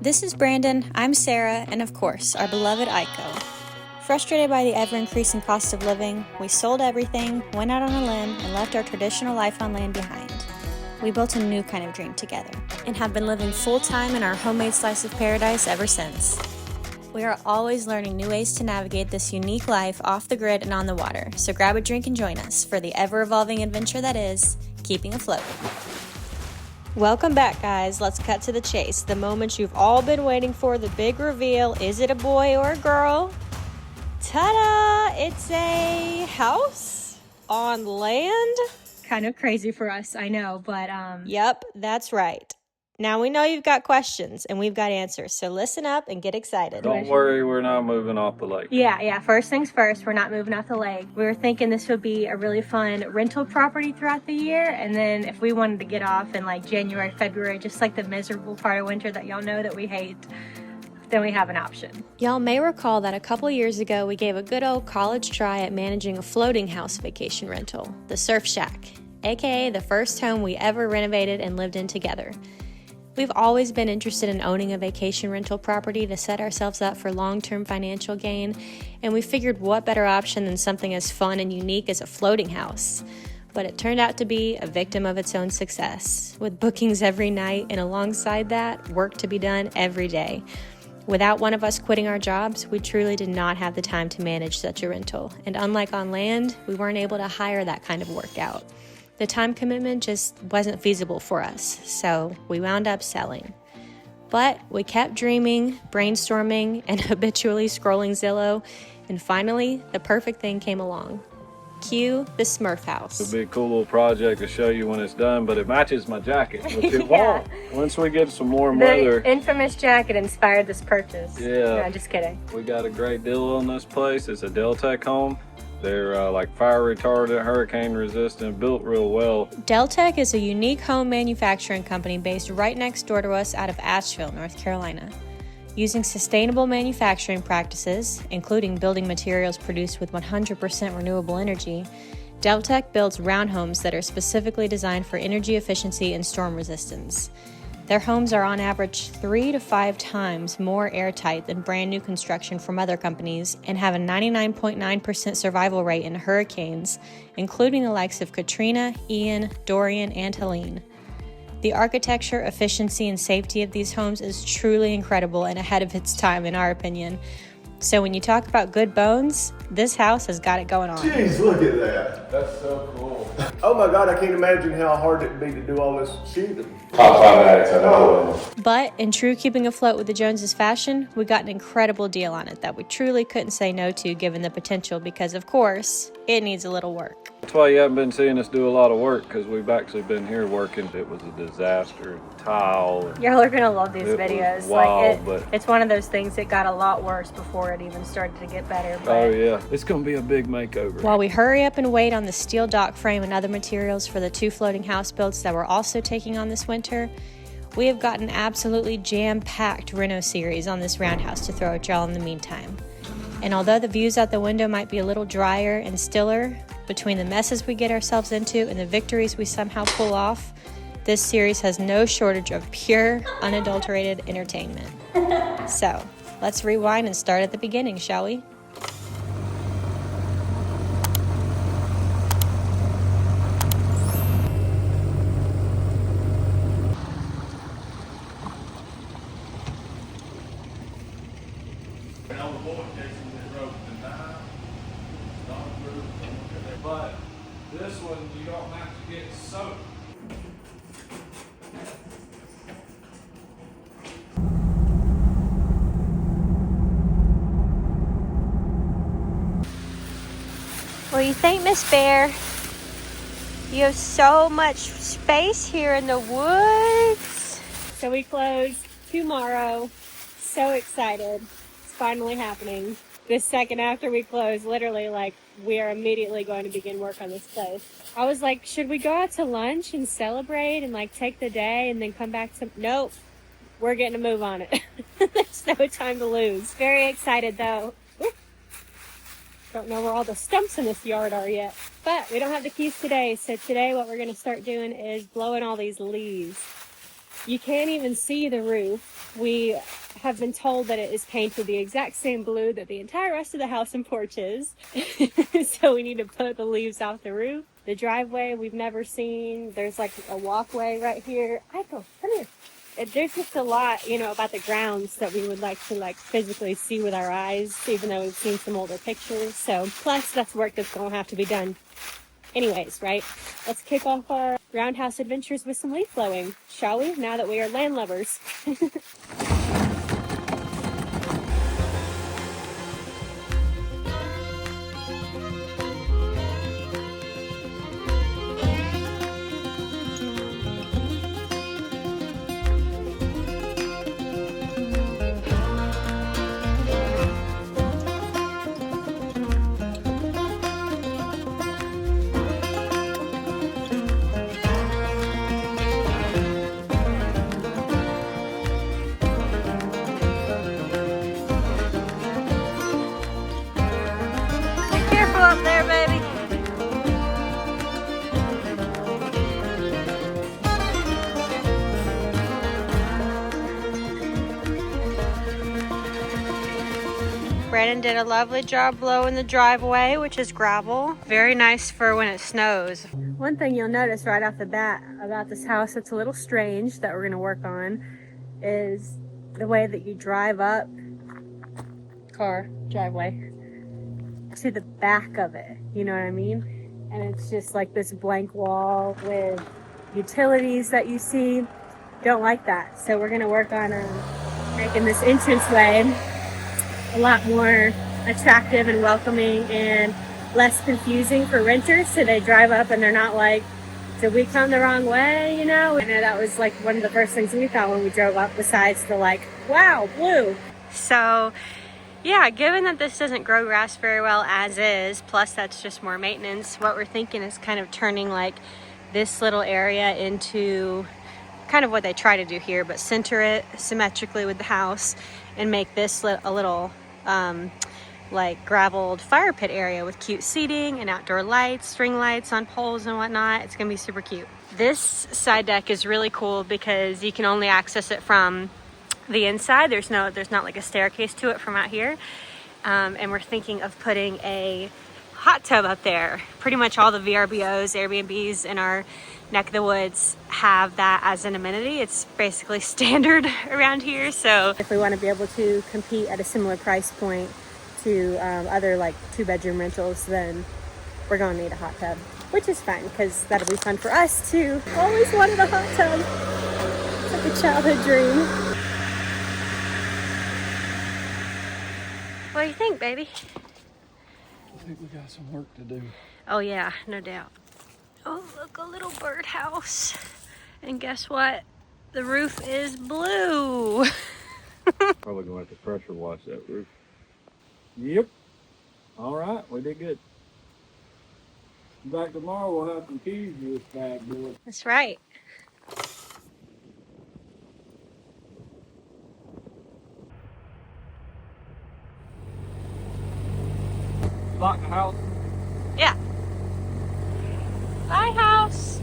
This is Brandon, I'm Sarah, and of course, our beloved Aiko. Frustrated by the ever-increasing cost of living, we sold everything, went out on a limb, and left our traditional life on land behind. We built a new kind of dream together, and have been living full-time in our homemade slice of paradise ever since. We are always learning new ways to navigate this unique life off the grid and on the water, so grab a drink and join us for the ever-evolving adventure that is keeping afloat. Welcome back, guys. Let's cut to the chase. The moment you've all been waiting for, the big reveal. Is it a boy or a girl? Ta-da! It's a house on land. Kind of crazy for us, I know, but Yep, that's right. Now we know you've got questions and we've got answers, so listen up and get excited. Don't worry, we're not moving off the lake. Yeah. First things first, we're not moving off the lake. We were thinking this would be a really fun rental property throughout the year, and then if we wanted to get off in like January, February, just like the miserable part of winter that y'all know that we hate, then we have an option. Y'all may recall that a couple years ago we gave a good old college try at managing a floating house vacation rental, the Surf Shack, aka the first home we ever renovated and lived in together. We've always been interested in owning a vacation rental property to set ourselves up for long-term financial gain, and we figured what better option than something as fun and unique as a floating house. But it turned out to be a victim of its own success, with bookings every night and alongside that, work to be done every day. Without one of us quitting our jobs, we truly did not have the time to manage such a rental, and unlike on land, we weren't able to hire that kind of work out. The time commitment just wasn't feasible for us, so we wound up selling. But we kept dreaming, brainstorming, and habitually scrolling Zillow, and finally, the perfect thing came along. Cue the Smurf house. It'll be a cool little project to show you when it's done, but it matches my jacket, which it won't. Once we get some warm weather. The infamous jacket inspired this purchase. Yeah. No, just kidding. We got a great deal on this place. It's a Deltec home. They're like fire retardant, hurricane resistant, built real well. Deltec is a unique home manufacturing company based right next door to us out of Asheville, North Carolina. Using sustainable manufacturing practices, including building materials produced with 100% renewable energy, Deltec builds round homes that are specifically designed for energy efficiency and storm resistance. Their homes are on average 3 to 5 times more airtight than brand new construction from other companies and have a 99.9% survival rate in hurricanes, including the likes of Katrina, Ian, Dorian, and Helene. The architecture, efficiency, and safety of these homes is truly incredible and ahead of its time, in our opinion. So when you talk about good bones, this house has got it going on. Jeez, look at that. That's so cool. Oh my God, I can't imagine how hard it'd be to do all this shooting. Top 5 addicts, I know. But in true keeping afloat with the Joneses fashion, we got an incredible deal on it that we truly couldn't say no to given the potential because, of course, it needs a little work. That's why you haven't been seeing us do a lot of work, because we've actually been here working. It was a disaster. Tile. Y'all are gonna love these videos. Wild, it's one of those things that got a lot worse before it even started to get better. But oh yeah, it's gonna be a big makeover. While we hurry up and wait on the steel dock frame and other materials for the 2 floating house builds that we're also taking on this winter, we have got an absolutely jam-packed reno series on this roundhouse to throw at y'all in the meantime. And although the views out the window might be a little drier and stiller, between the messes we get ourselves into and the victories we somehow pull off, this series has no shortage of pure, unadulterated entertainment. So, let's rewind and start at the beginning, shall we? But this one, you don't have to get soaked. What do you think, Miss Bear? You have so much space here in the woods. so we close tomorrow. So excited. It's finally happening. The second after we close, literally, like, we are immediately going to begin work on this place. I was like, should we go out to lunch and celebrate and like take the day and then come back to... Nope. We're getting a move on it. There's no time to lose. Very excited though. Don't know where all the stumps in this yard are yet. But we don't have the keys today. So today what we're going to start doing is blowing all these leaves. You can't even see the roof. We have been told that it is painted the exact same blue that the entire rest of the house and porch is. So we need to put the leaves off the roof. The driveway we've never seen. There's like a walkway right here. Aiko, come here. There's just a lot, you know, about the grounds that we would like to like physically see with our eyes, even though we've seen some older pictures. So plus that's work that's going to have to be done anyways, right? Let's kick off our roundhouse adventures with some leaf blowing, shall we? Now that we are landlubbers. Careful up there, baby. Brandon did a lovely job blowing the driveway, which is gravel. Very nice for when it snows. One thing you'll notice right off the bat about this house that's a little strange that we're going to work on is the way that you drive up driveway to the back of it, you know what I mean? And it's just like this blank wall with utilities that you see. Don't like that. So we're going to work on making this entranceway a lot more attractive and welcoming and less confusing for renters, so they drive up and they're not like, did we come the wrong way, you know? I know that was like one of the first things we thought when we drove up, besides the like, wow, blue. So yeah, given that this doesn't grow grass very well as is, plus that's just more maintenance, what we're thinking is kind of turning like this little area into kind of what they try to do here, but center it symmetrically with the house and make this a little like graveled fire pit area with cute seating and outdoor lights, string lights on poles and whatnot. It's gonna be super cute. This side deck is really cool because you can only access it from the inside. There's not like a staircase to it from out here. And we're thinking of putting a hot tub up there. Pretty much all the VRBOs, Airbnbs in our neck of the woods have that as an amenity. It's basically standard around here. So if we want to be able to compete at a similar price point to other like 2-bedroom rentals, then we're going to need a hot tub, which is fine because that'll be fun for us too. Always wanted a hot tub. It's like a childhood dream. what do you think, baby? I think we got some work to do. Oh yeah, no doubt. Oh, look, a little birdhouse. And guess what? The roof is blue. Probably gonna have to pressure wash that roof. Yep. All right, we did good. Back tomorrow, we'll have some keys to this bad boy. That's right. Lock the house. Yeah. Bye, house.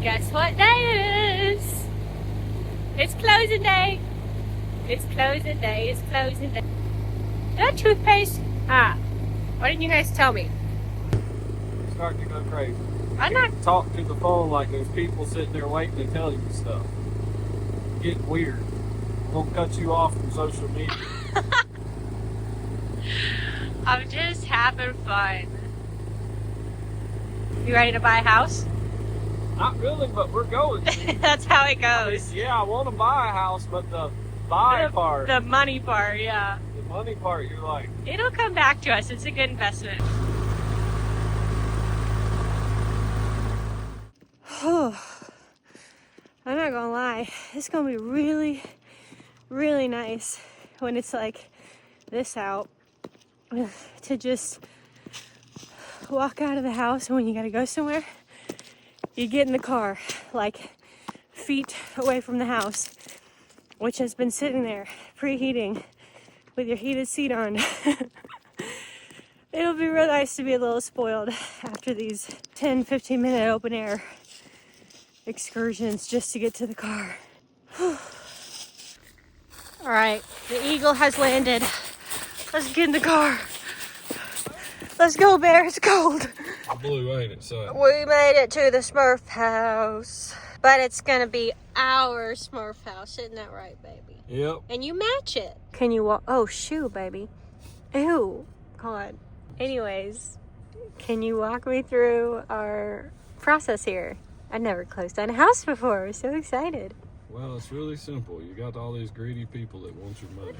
Guess what day it is? It's closing day. It's closing day. It's closing day. That toothpaste? Ah. Why didn't you guys tell me? It's starting to go crazy. I'm not. Talk to the phone like there's people sitting there waiting to tell you stuff. Getting weird. We'll cut you off from social media. I'm just having fun. You ready to buy a house? Not really, but we're going. That's how it I mean, goes. yeah, I want to buy a house, but the buy part, The money part, yeah. the money part, you're like, It'll come back to us. It's a good investment. I'm not gonna lie. It's gonna be really, really nice when it's like this out to just walk out of the house, and when you gotta go somewhere, you get in the car like feet away from the house, which has been sitting there preheating with your heated seat on. It'll be real nice to be a little spoiled after these 10-15 minute open air excursions just to get to the car. All right, the Eagle has landed. Let's get in the car. Let's go, Bear. It's cold. Blue, ain't it, son? We made it to the Smurf house. But it's gonna be our Smurf house. Isn't that right, baby? Yep. And you match it. Can you walk? Oh, shoe, baby. Ew. God. Anyways, can you walk me through our process here? I never closed on a house before. I'm so excited. Well, it's really simple. You got all these greedy people that want your money.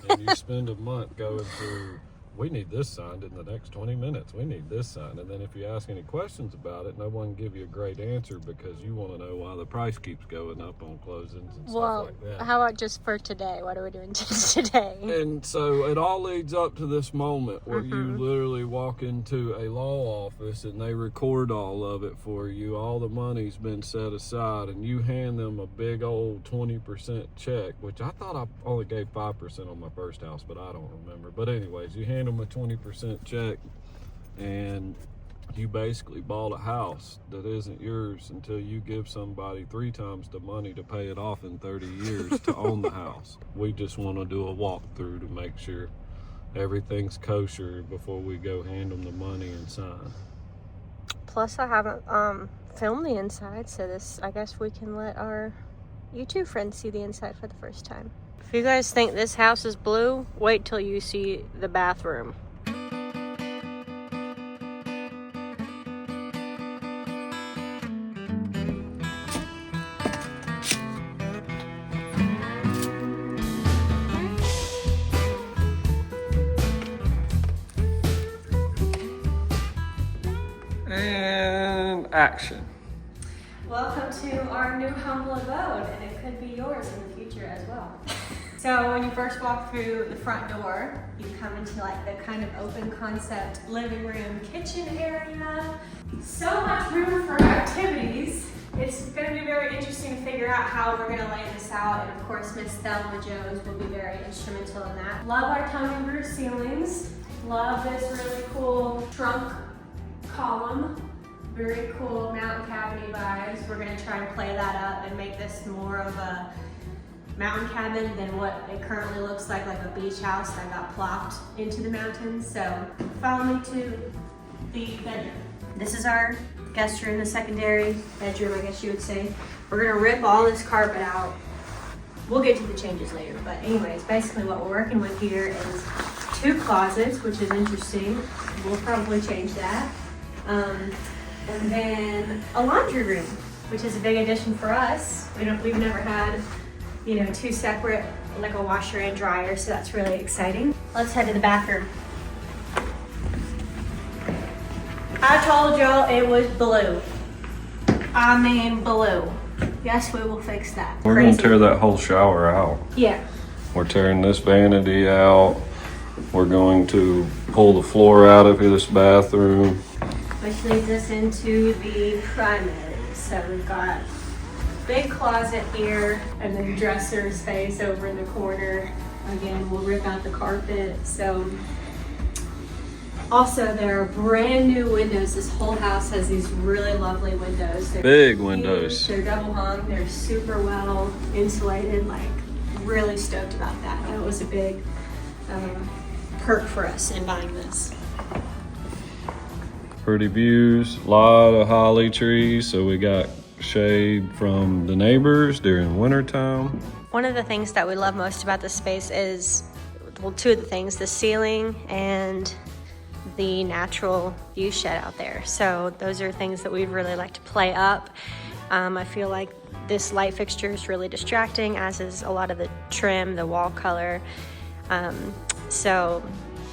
And you spend a month going through, we need this signed in the next 20 minutes. We need this signed. And then if you ask any questions about it, no one can give you a great answer because you want to know why the price keeps going up on closings and stuff like that. How about just for today? What are we doing today? And so it all leads up to this moment where you literally walk into a law office and they record all of it for you. All the money's been set aside and you hand them a big old 20% check, which I thought I only gave 5% on my first house, but I don't remember. But anyways, you hand them a 20% check and you basically bought a house that isn't yours until you give somebody 3 times the money to pay it off in 30 years to own the house. We just want to do a walkthrough to make sure everything's kosher before we go hand them the money and sign. Plus, I haven't filmed the inside, so I guess we can let our YouTube friends see the inside for the first time. If you guys think this house is blue, wait till you see the bathroom. And action. Welcome to our new humble abode, and it could be yours in the future as well. So when you first walk through the front door, you come into like the kind of open concept living room, kitchen area. So much room for activities. It's going to be very interesting to figure out how we're going to lay this out, and of course Miss Thelma Jones will be very instrumental in that. Love our tone and groove ceilings. Love this really cool trunk column. Very cool mountain cabin vibes. We're gonna try and play that up and make this more of a mountain cabin than what it currently looks like a beach house that got plopped into the mountains. So follow me to the bedroom. This is our guest room, the secondary bedroom, I guess you would say. We're gonna rip all this carpet out. We'll get to the changes later, but anyways, basically what we're working with here is 2 closets, which is interesting. We'll probably change that. And then a laundry room, which is a big addition for us. We've never had, 2 separate, like a washer and dryer, so that's really exciting. Let's head to the bathroom. I told y'all it was blue. I mean blue. Yes, we will fix that. We're going to tear that whole shower out. Yeah. We're tearing this vanity out. We're going to pull the floor out of this bathroom. Which leads us into the primary. So we've got big closet here and then dresser space over in the corner. Again, we'll rip out the carpet. So also there are brand new windows. This whole house has these really lovely windows. They're Big huge. windows. They're double hung. They're super well insulated. Like really stoked about that. That was a big perk for us in buying this. Pretty views, a lot of holly trees, so we got shade from the neighbors during wintertime. One of the things that we love most about this space is, well, 2 of the things, the ceiling and the natural view shed out there. So those are things that we'd really like to play up. I feel like this light fixture is really distracting, as is a lot of the trim, the wall color. So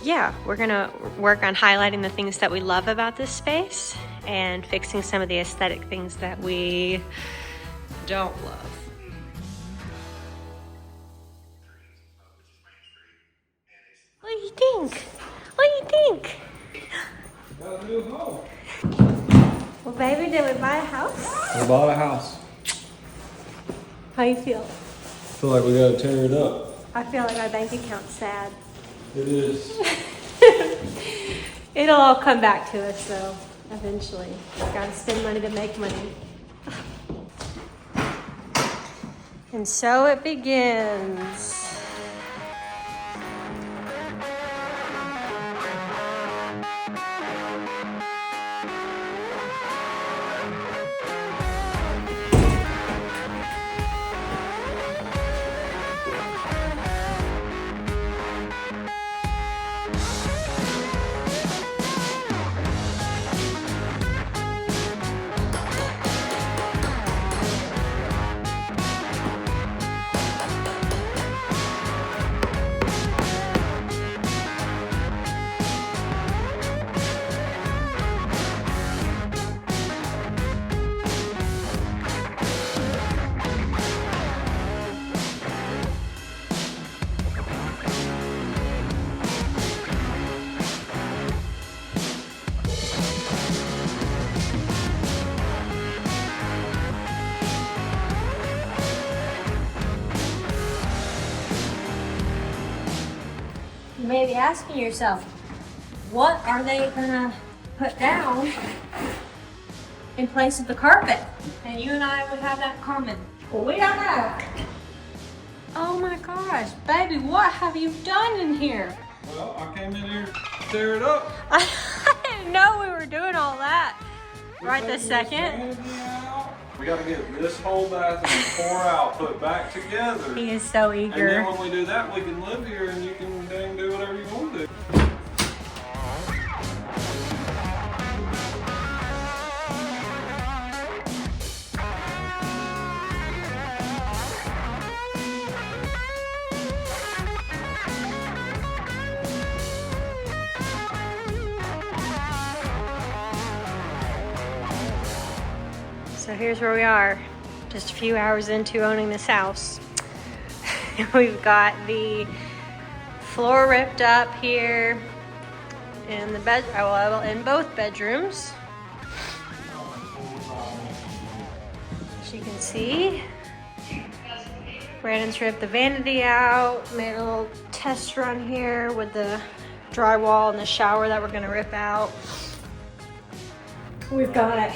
yeah, we're gonna work on highlighting the things that we love about this space and fixing some of the aesthetic things that we don't love. What do you think? What do you think? Got a new home. Well, baby, did we buy a house? We bought a house. How you feel? I feel like we gotta tear it up. I feel like our bank account's sad. It is. It'll all come back to us though, eventually. Gotta spend money to make money. And so it begins. You may be asking yourself, what are they gonna put down in place of the carpet? And you and I would have that in common. Well, we don't know. Oh my gosh, baby, what have you done in here? Well, I came in here to tear it up. I didn't know we were doing all that. Right this second. We got to get this whole bathroom pour out, put back together. He is so And eager. then when we do that, we can live here and you can dang do whatever you want to do. So here's where we are, just a few hours into owning this house. We've got the floor ripped up here in the bed, well, in both bedrooms. As you can see, Brandon's ripped the vanity out, made a little test run here with the drywall and the shower that we're gonna rip out. We've got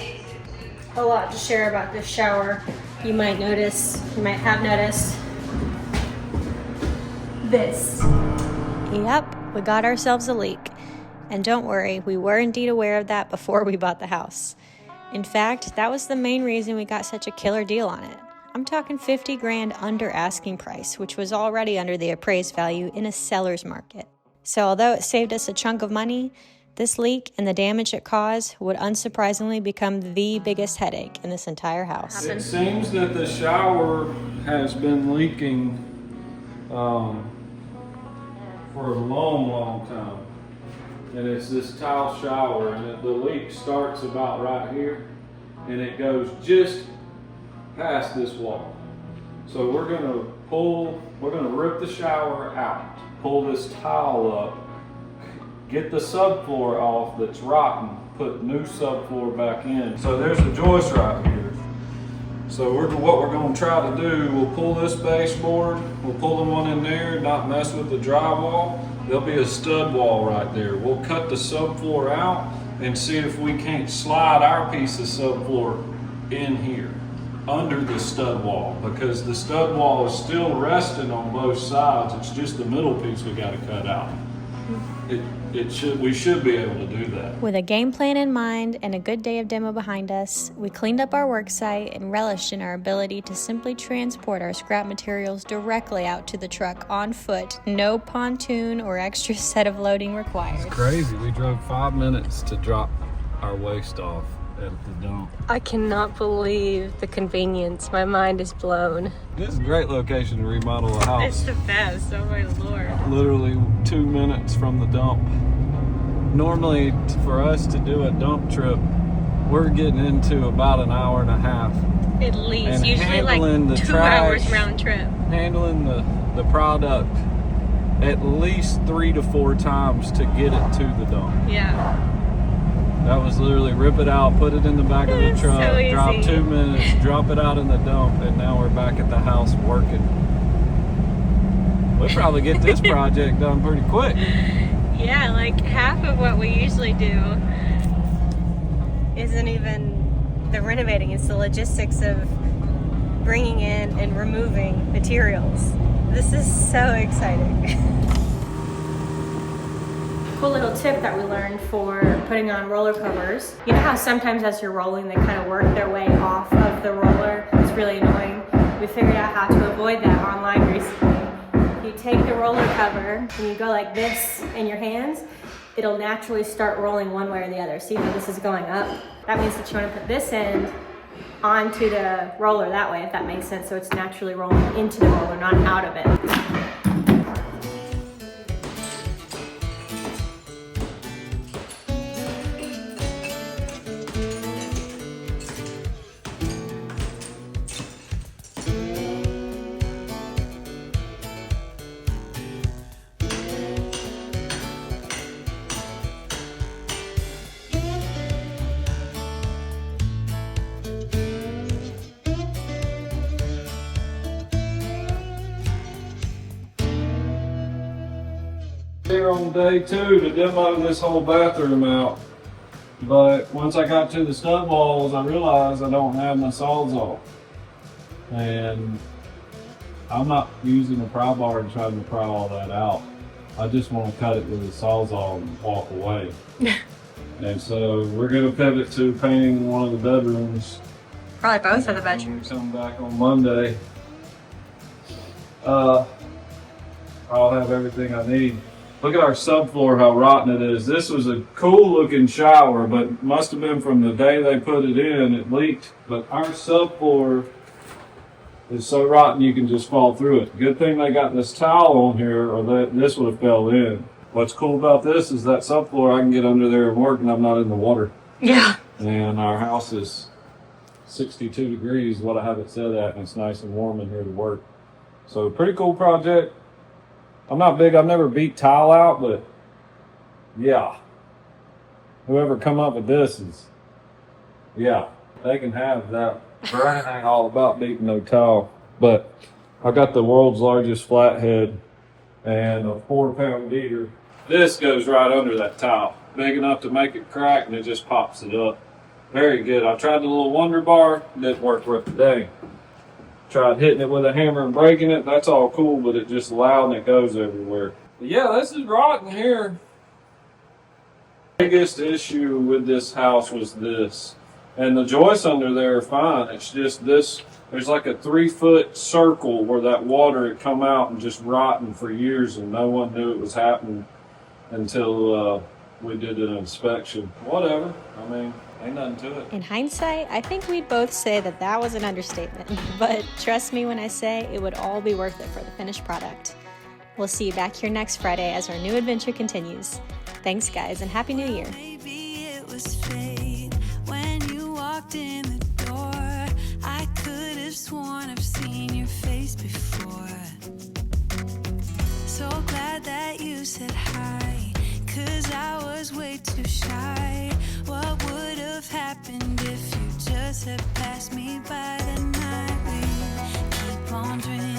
a lot to share about this shower. You might have noticed this. Yep, we got ourselves a leak. And don't worry, we were indeed aware of that before we bought the house. In fact, that was the main reason we got such a killer deal on it. I'm talking 50 grand under asking price, which was already under the appraised value in a seller's market. So although it saved us a chunk of money, this leak and the damage it caused would unsurprisingly become the biggest headache in this entire house. It seems that the shower has been leaking for a long time. And it's this tile shower, and the leak starts about right here, and it goes just past this wall. So we're gonna rip the shower out, pull this tile up, get the subfloor off that's rotten, put new subfloor back in. So there's a joist right here. So what we're gonna try to do, we'll pull this baseboard, we'll pull the one in there, not mess with the drywall. There'll be a stud wall right there. We'll cut the subfloor out and see if we can't slide our piece of subfloor in here, under the stud wall, because the stud wall is still resting on both sides. It's just the middle piece we gotta cut out. We should be able to do that. With a game plan in mind and a good day of demo behind us, we cleaned up our work site and relished in our ability to simply transport our scrap materials directly out to the truck on foot. No pontoon or extra set of loading required. It's crazy. We drove 5 minutes to drop our waste off at the dump. I cannot believe the convenience. My mind is blown. This is a great location to remodel a house. It's the best, oh my lord. Literally 2 minutes from the dump. Normally, for us to do a dump trip, we're getting into about an hour and a half. At least, And usually like handling the 2 trash, hours round trip. Handling the product at least 3 to 4 times to get it to the dump. Yeah. That was literally rip it out, put it in the back of the It's truck, so drop easy. 2 minutes, drop it out in the dump, and now we're back at the house working. We'll probably get this project done pretty quick. Yeah, like half of what we usually do isn't even the renovating, it's the logistics of bringing in and removing materials. This is so exciting. Cool little tip that we learned for putting on roller covers. You know how sometimes as you're rolling, they kind of work their way off of the roller? It's really annoying. We figured out how to avoid that online recently. If you take the roller cover and you go like this in your hands, it'll naturally start rolling one way or the other. See how this is going up? That means that you want to put this end onto the roller that way, if that makes sense, so it's naturally rolling into the roller, not out of it. Here on day 2 to demo this whole bathroom out, but once I got to the stud walls, I realized I don't have my Sawzall, and I'm not using a pry bar and trying to pry all that out. I just want to cut it with a Sawzall and walk away. And so we're going to pivot to painting one of the bedrooms. Probably both of the bedrooms. Come back on Monday. I'll have everything I need. Look at our subfloor, how rotten it is. This was a cool looking shower, but must have been from the day they put it in, it leaked. But our subfloor is so rotten you can just fall through it. Good thing they got this towel on here, or this would have fell in. What's cool about this is that subfloor, I can get under there and work and I'm not in the water. Yeah. And our house is 62 degrees, what I have it set at, and it's nice and warm in here to work. So pretty cool project. I'm not big, I've never beat tile out, but yeah. Whoever come up with this is, yeah, they can have that. Brian ain't all about beating no tile, but I got the world's largest flathead and a 4-pound beater. This goes right under that tile, big enough to make it crack, and it just pops it up. Very good. I tried the little Wonder Bar, didn't work worth a dang. Tried hitting it with a hammer and breaking it. That's all cool, but it just loud and it goes everywhere. But yeah, this is rotten here. The biggest issue with this house was this. And the joists under there are fine. It's just this, there's like a 3-foot circle where that water had come out and just rotten for years, and no one knew it was happening until we did an inspection. Whatever. I mean, ain't nothing to it. In hindsight, I think we'd both say that that was an understatement, but trust me when I say it would all be worth it for the finished product. We'll see you back here next Friday as our new adventure continues. Thanks guys, and Happy New Year. Maybe it was fate when you walked in the door. I could have sworn I've seen your face before. So glad that you said hi, 'cause I was way too shy. What would have happened if you just had passed me by the night? We keep on dreaming.